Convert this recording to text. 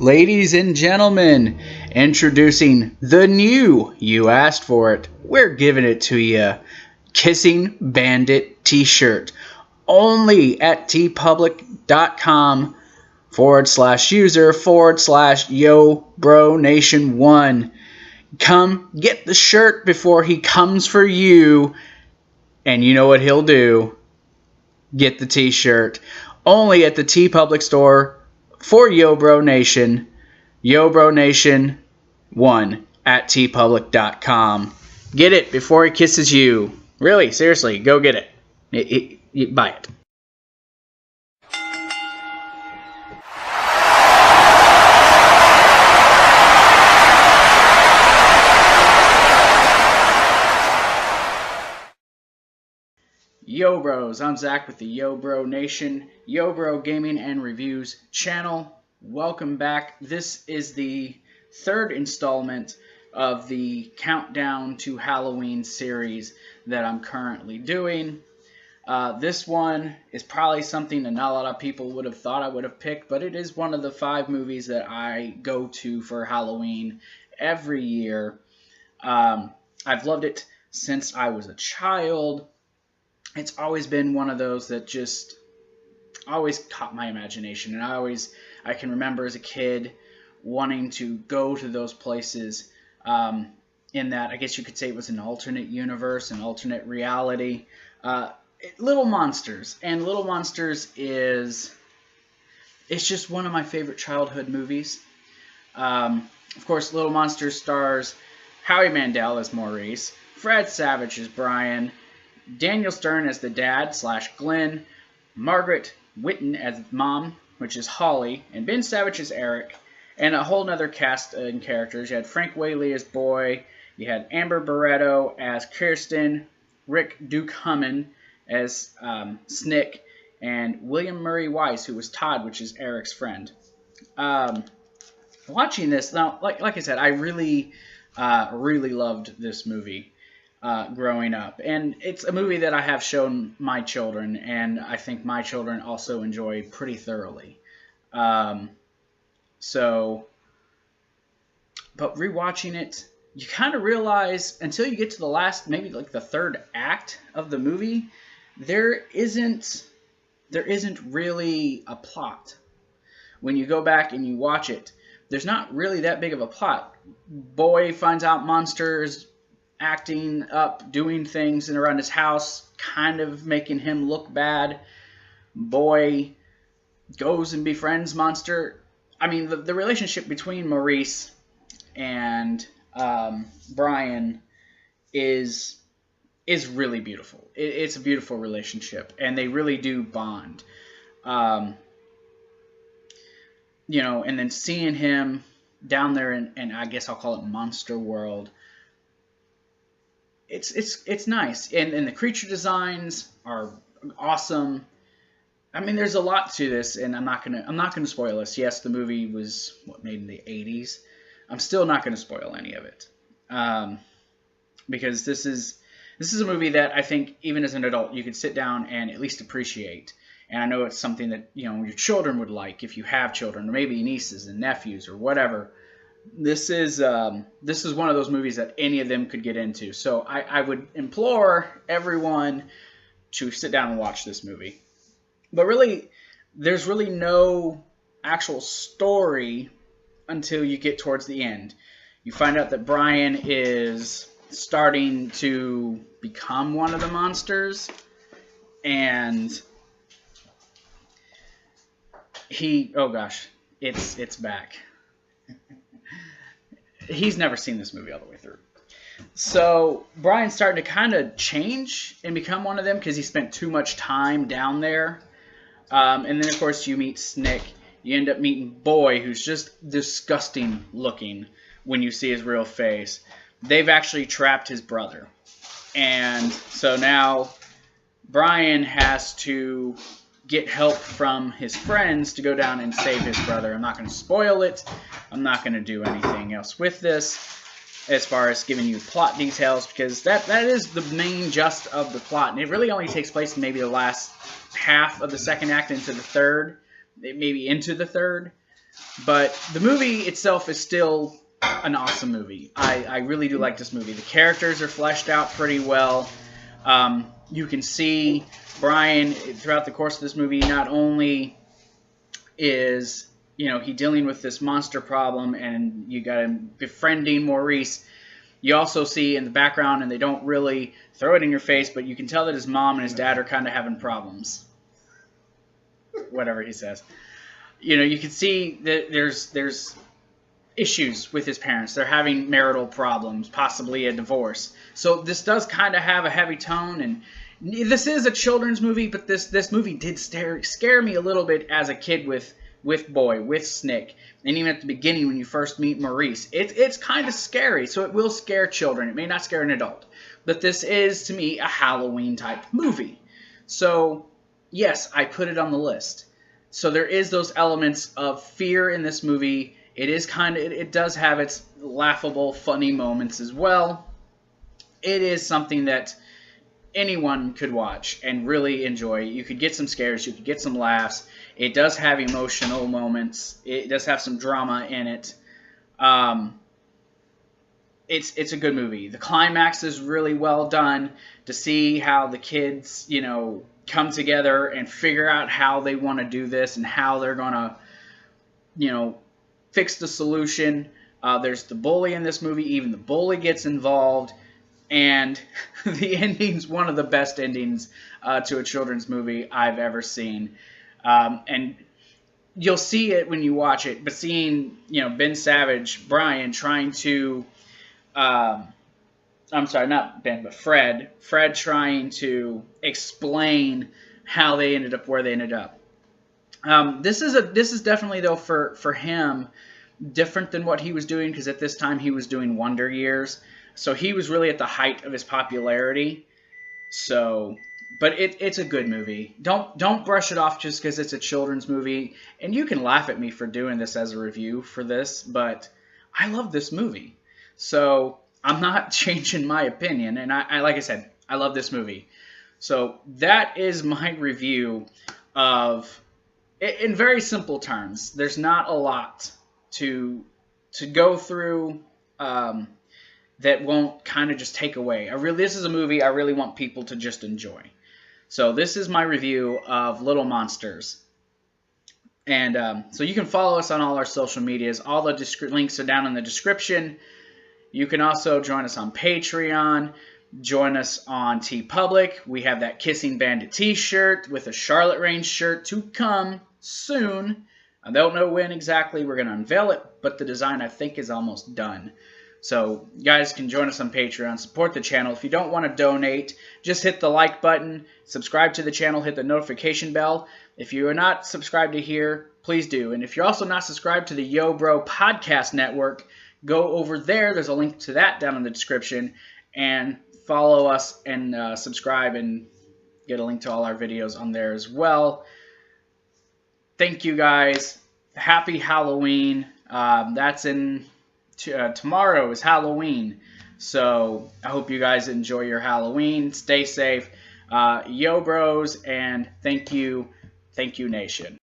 Ladies and gentlemen, introducing the new, you asked for it, we're giving it to you, Kissing Bandit t-shirt, only at tpublic.com/user/YoBroNation1. Come get the shirt before he comes for you, and you know what he'll do, get the t-shirt, only at the TeePublic store for YoBroNation, YoBroNation1 at tpublic.com. Get it before he kisses you. Really, seriously, go get it. Buy it. Yo bros, I'm Zach with the Yo Bro Nation, Yo Bro Gaming and Reviews channel. Welcome back. This is the third installment of the Countdown to Halloween series that I'm currently doing. This one is probably something that not a lot of people would have thought I would have picked, but it is one of the 5 movies that I go to for Halloween every year. I've loved it since I was a child. It's always been one of those that just always caught my imagination, and I can remember as a kid wanting to go to those places, in that I guess you could say it was an alternate universe, an alternate reality. Little Monsters, and Little Monsters it's just one of my favorite childhood movies. Of course, Little Monsters stars Howie Mandel as Maurice, Fred Savage as Brian, Daniel Stern as the dad / Glenn, Margaret Whitten as mom, which is Holly, and Ben Savage as Eric, and a whole nother cast and characters. You had Frank Whaley as Boy, you had Amber Barretto as Kirsten, Rick Duke-Hummon as Snick, and William Murray Weiss, who was Todd, which is Eric's friend. Watching this, now, like I said, I really loved this movie. Growing up, and it's a movie that I have shown my children, and I think my children also enjoy pretty thoroughly. But rewatching it, you kind of realize until you get to the last, maybe like the third act of the movie, there isn't really a plot. When you go back and you watch it, there's not really that big of a plot. Boy finds out monsters acting up, doing things around his house, kind of making him look bad. Boy goes and befriends Monster. I mean, the relationship between Maurice and Brian is really beautiful. It's a beautiful relationship, and they really do bond. And then seeing him down there in I guess I'll call it Monster World, it's nice, and the creature designs are awesome. I mean, there's a lot to this, and I'm not gonna spoil this. Yes, the movie was made in the 80s. I'm still not gonna spoil any of it, because this is a movie that I think even as an adult you could sit down and at least appreciate. And I know it's something that your children would like if you have children, or maybe nieces and nephews or whatever. This is one of those movies that any of them could get into. So I would implore everyone to sit down and watch this movie. But really, there's really no actual story until you get towards the end. You find out that Brian is starting to become one of the monsters, and it's back. He's never seen this movie all the way through. So Brian's starting to kind of change and become one of them because he spent too much time down there. And then, of course, you meet Snick. You end up meeting Boy, who's just disgusting looking when you see his real face. They've actually trapped his brother. And so now Brian has to get help from his friends to go down and save his brother. I'm not going to spoil it. I'm not going to do anything else with this as far as giving you plot details, because that is the main gist of the plot. And it really only takes place in maybe the last half of the second act into the third, maybe into the third. But the movie itself is still an awesome movie. I really do like this movie. The characters are fleshed out pretty well. You can see Brian throughout the course of this movie not only is he dealing with this monster problem, and you got him befriending Maurice. You also see in the background, and they don't really throw it in your face, but you can tell that his mom and his dad are kind of having problems. Whatever he says. You can see that there's issues with his parents. They're having marital problems, possibly a divorce. So this does kind of have a heavy tone, and this is a children's movie, but this movie did scare me a little bit as a kid with Boy, with Snick, and even at the beginning when you first meet Maurice. It's kind of scary, so it will scare children. It may not scare an adult, but this is, to me, a Halloween-type movie. So, yes, I put it on the list. So there is those elements of fear in this movie. It does have its laughable, funny moments as well. It is something that anyone could watch and really enjoy. You could get some scares, you could get some laughs. It does have emotional moments. It does have some drama in it. It's a good movie. The climax is really well done. To see how the kids, come together and figure out how they want to do this and how they're going to, fix the solution. There's the bully in this movie. Even the bully gets involved. And the ending's one of the best endings to a children's movie I've ever seen. And you'll see it when you watch it, but seeing, Ben Savage, Brian, trying to, I'm sorry, not Ben, but Fred trying to explain how they ended up where they ended up. This is definitely, though, for him, different than what he was doing, because at this time he was doing Wonder Years. So he was really at the height of his popularity. So, but it's a good movie. Don't brush it off just because it's a children's movie. And you can laugh at me for doing this as a review for this, but I love this movie. So I'm not changing my opinion. And I like I said, I love this movie. So that is my review of, in very simple terms, there's not a lot to go through that won't kind of just take away. This is a movie I really want people to just enjoy. So this is my review of Little Monsters. And so you can follow us on all our social medias. All the links are down in the description. You can also join us on Patreon. Join us on TeePublic. We have that Kissing Bandit t-shirt with a Charlotte Range shirt to come soon. I don't know when exactly we're going to unveil it, but the design I think is almost done. So you guys can join us on Patreon, support the channel. If you don't want to donate, just hit the like button, subscribe to the channel, hit the notification bell. If you are not subscribed to here, please do. And if you're also not subscribed to the Yo Bro Podcast Network, go over there. There's a link to that down in the description. And follow us and subscribe and get a link to all our videos on there as well. Thank you guys. Happy Halloween. That's in... tomorrow is Halloween, so I hope you guys enjoy your Halloween. Stay safe. Yo bros, and thank you Nation.